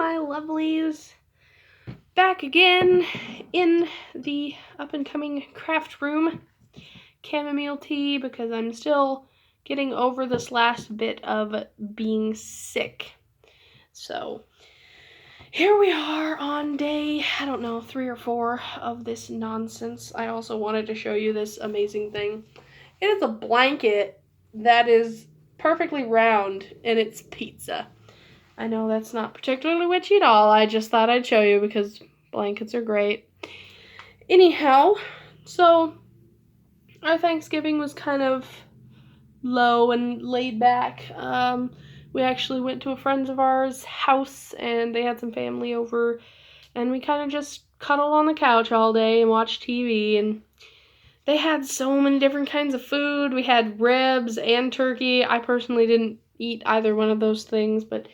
my lovelies. Back again in the up-and-coming craft room. Chamomile tea because I'm still getting over this last bit of being sick. So, here we are on day, 3 or 4 of this nonsense. I also wanted to show you this amazing thing. It is a blanket that is perfectly round, and it's pizza. I know that's not particularly witchy at all. I just thought I'd show you because blankets are great. Anyhow, so our Thanksgiving was kind of low and laid back. We actually went to a friend of ours' house, and they had some family over, and we kind of just cuddled on the couch all day and watched TV, and they had so many different kinds of food. We had ribs and turkey. I personally didn't eat either one of those things, but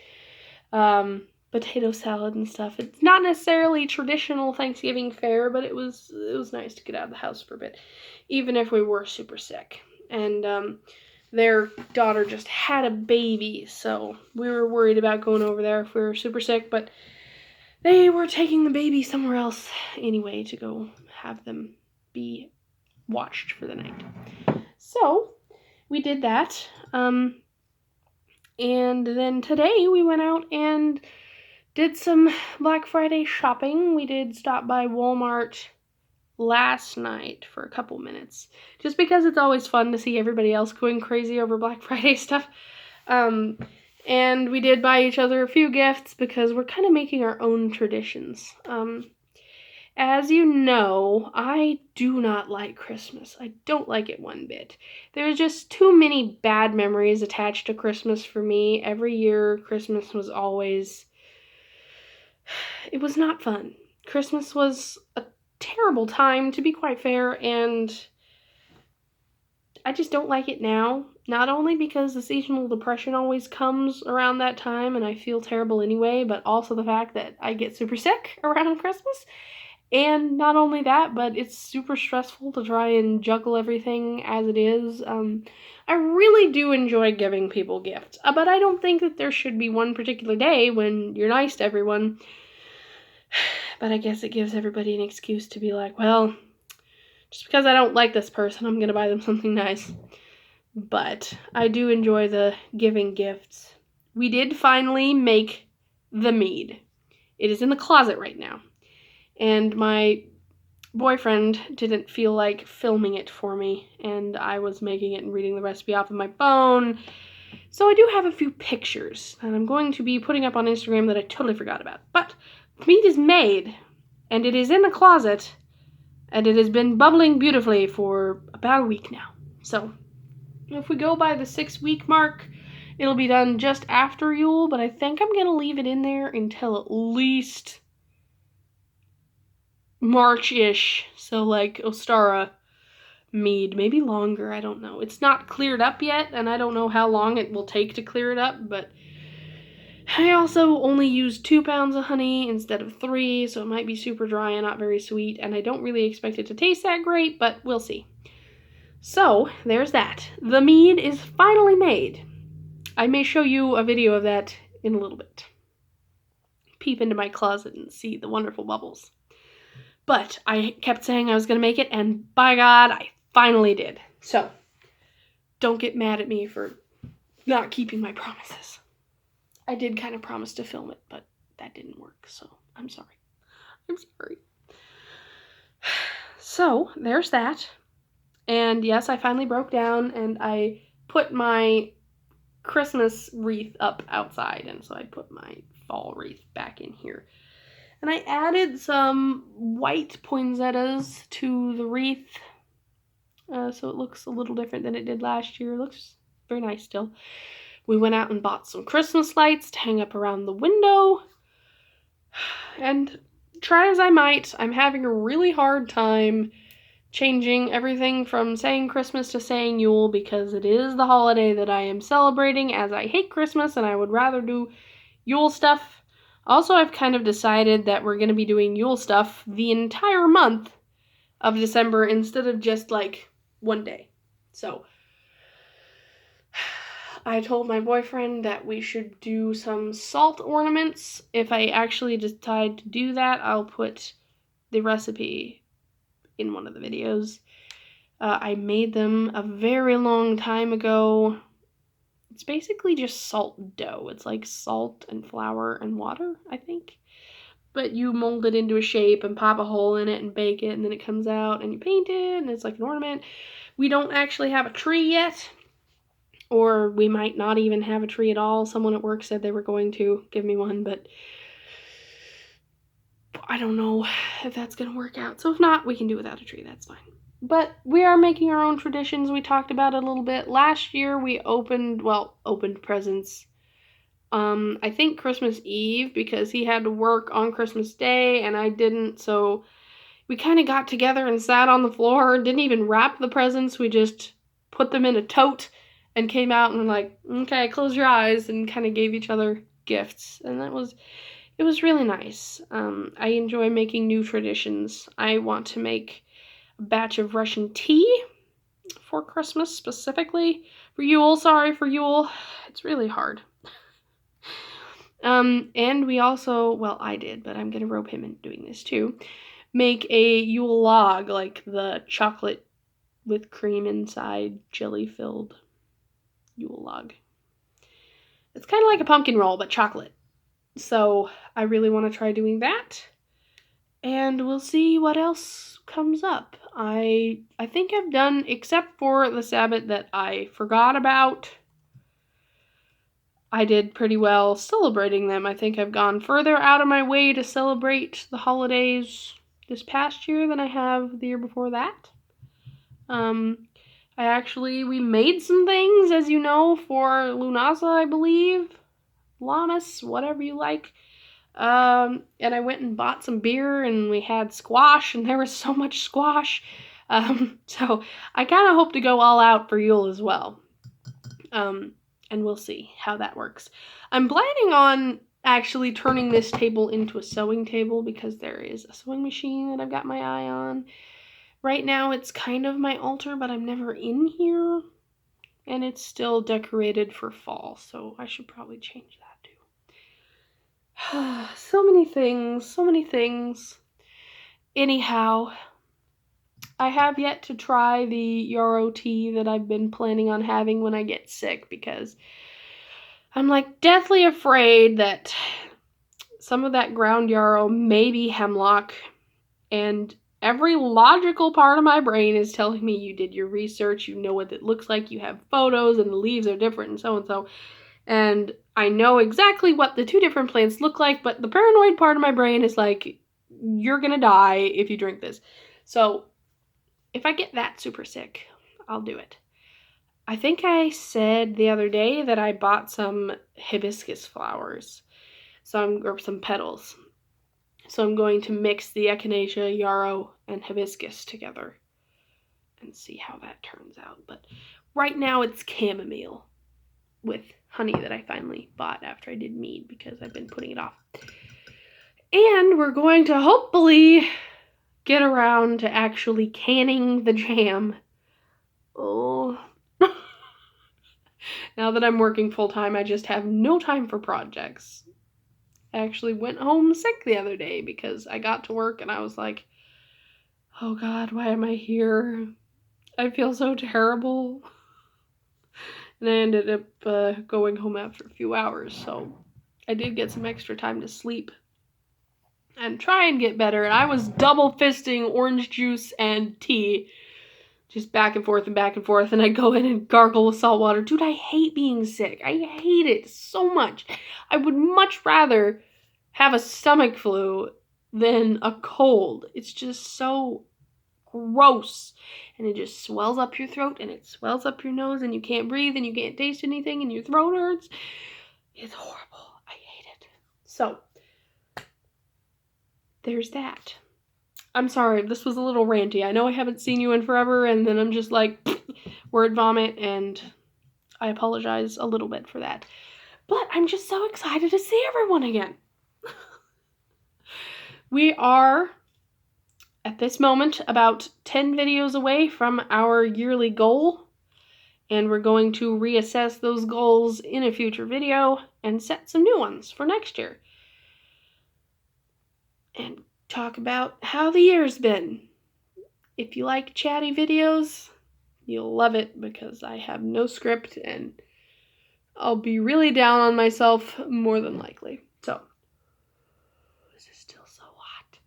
potato salad and stuff. It's not necessarily traditional Thanksgiving fare, but it was nice to get out of the house for a bit, even if we were super sick. And their daughter just had a baby, so we were worried about going over there if we were super sick, but they were taking the baby somewhere else anyway to go have them be watched for the night. So we did that. And then today we went out and did some Black Friday shopping. We did stop by Walmart last night for a couple minutes, just because it's always fun to see everybody else going crazy over Black Friday stuff. And we did buy each other a few gifts because we're kind of making our own traditions. As you know, I do not like Christmas. I don't like it one bit. There's just too many bad memories attached to Christmas for me. Every year, Christmas was always... It was not fun. Christmas was a terrible time, to be quite fair, and I just don't like it now. Not only because the seasonal depression always comes around that time, and I feel terrible anyway, but also the fact that I get super sick around Christmas. And not only that, but it's super stressful to try and juggle everything as it is. I really do enjoy giving people gifts, but I don't think that there should be one particular day when you're nice to everyone. But I guess it gives everybody an excuse to be like, well, just because I don't like this person, I'm going to buy them something nice. But I do enjoy the giving gifts. We did finally make the mead. It is in the closet right now. And my boyfriend didn't feel like filming it for me, and I was making it and reading the recipe off of my phone. So I do have a few pictures that I'm going to be putting up on Instagram that I totally forgot about. But meat is made, and it is in the closet, and it has been bubbling beautifully for about a week now. So if we go by the 6-week mark, it'll be done just after Yule, but I think I'm going to leave it in there until at least March-ish, so like Ostara mead, maybe longer, I don't know. It's not cleared up yet, and I don't know how long it will take to clear it up, but I also only used 2 pounds of honey instead of 3, so it might be super dry and not very sweet, and I don't really expect it to taste that great, but we'll see. So, there's that. The mead is finally made. I may show you a video of that in a little bit. Peep into my closet and see the wonderful bubbles. But I kept saying I was going to make it, and by God, I finally did. So, don't get mad at me for not keeping my promises. I did kind of promise to film it, but that didn't work, so I'm sorry. I'm sorry. So, there's that. And yes, I finally broke down, and I put my Christmas wreath up outside, and so I put my fall wreath back in here. And I added some white poinsettias to the wreath, so it looks a little different than it did last year. It looks very nice still. We went out and bought some Christmas lights to hang up around the window. And try as I might, I'm having a really hard time changing everything from saying Christmas to saying Yule, because it is the holiday that I am celebrating, as I hate Christmas and I would rather do Yule stuff. Also, I've kind of decided that we're going to be doing Yule stuff the entire month of December instead of just like one day. So, I told my boyfriend that we should do some salt ornaments. If I actually decide to do that, I'll put the recipe in one of the videos. I made them a very long time ago. It's basically just salt dough. It's like salt and flour and water, I think. But you mold it into a shape and pop a hole in it and bake it, and then it comes out and you paint it and it's like an ornament. We don't actually have a tree yet, or we might not even have a tree at all. Someone at work said they were going to give me one, but I don't know if that's going to work out. So if not, we can do without a tree. That's fine. But we are making our own traditions. We talked about it a little bit. Last year we opened presents. I think Christmas Eve, because he had to work on Christmas Day and I didn't, so we kind of got together and sat on the floor, didn't even wrap the presents. We just put them in a tote and came out and were like, okay, close your eyes, and kind of gave each other gifts. And it was really nice. I enjoy making new traditions. I want to make a batch of Russian tea for Christmas specifically. For Yule, for Yule. It's really hard. And we also, well, I did, but I'm gonna rope him into doing this too, make a Yule log, like the chocolate with cream inside, jelly-filled Yule log. It's kind of like a pumpkin roll, but chocolate. So I really want to try doing that. And we'll see what else comes up. I think I've done, except for the Sabbath that I forgot about, I did pretty well celebrating them. I think I've gone further out of my way to celebrate the holidays this past year than I have the year before that. We made some things, as you know, for Lunasa, I believe. Llamas, whatever you like. And I went and bought some beer, and we had squash, and there was so much squash. So I kind of hope to go all out for Yule as well. And we'll see how that works. I'm planning on actually turning this table into a sewing table, because there is a sewing machine that I've got my eye on. Right now it's kind of my altar, but I'm never in here, and it's still decorated for fall, so I should probably change that too. So many things. Anyhow, I have yet to try the yarrow tea that I've been planning on having when I get sick, because I'm like deathly afraid that some of that ground yarrow may be hemlock, and every logical part of my brain is telling me you did your research, you know what it looks like, you have photos, and the leaves are different, and so and so. And I know exactly what the two different plants look like, but the paranoid part of my brain is like, you're gonna die if you drink this. So if I get that super sick, I'll do it. I think I said the other day that I bought some hibiscus flowers, or some petals. So I'm going to mix the echinacea, yarrow, and hibiscus together and see how that turns out. But right now it's chamomile with honey that I finally bought after I did Mead, because I've been putting it off. And we're going to hopefully get around to actually canning the jam. Oh. Now that I'm working full-time, I just have no time for projects. I actually went home sick the other day because I got to work and I was like, oh God, why am I here? I feel so terrible. And I ended up going home after a few hours, so I did get some extra time to sleep and try and get better. And I was double fisting orange juice and tea, just back and forth, and I'd go in and gargle with salt water. Dude, I hate being sick. I hate it so much. I would much rather have a stomach flu than a cold. It's just so gross. And it just swells up your throat, and it swells up your nose, and you can't breathe, and you can't taste anything, and your throat hurts. It's horrible. I hate it. So, there's that. I'm sorry, this was a little ranty. I know I haven't seen you in forever, and then I'm just like, word vomit, and I apologize a little bit for that. But I'm just so excited to see everyone again. We are, at this moment, about 10 videos away from our yearly goal, And we're going to reassess those goals in a future video and set some new ones for next year. And talk about how the year's been. If you like chatty videos, you'll love it because I have no script and I'll be really down on myself more than likely. So, this is still so hot.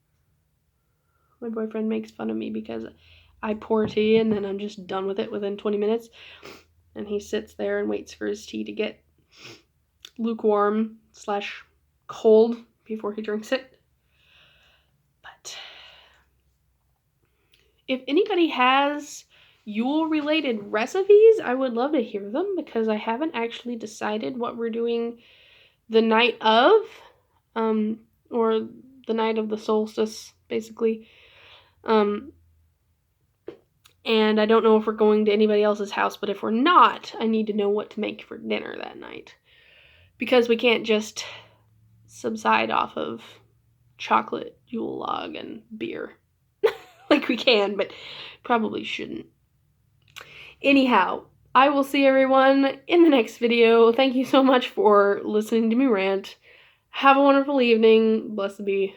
My boyfriend makes fun of me because I pour tea and then I'm just done with it within 20 minutes. And he sits there and waits for his tea to get lukewarm / cold before he drinks it. But if anybody has Yule-related recipes, I would love to hear them because I haven't actually decided what we're doing the night of, or the night of the solstice, basically. And I don't know if we're going to anybody else's house, but if we're not, I need to know what to make for dinner that night. Because we can't just subside off of chocolate Yule log and beer. Like we can, but probably shouldn't. Anyhow, I will see everyone in the next video. Thank you so much for listening to me rant. Have a wonderful evening. Blessed be.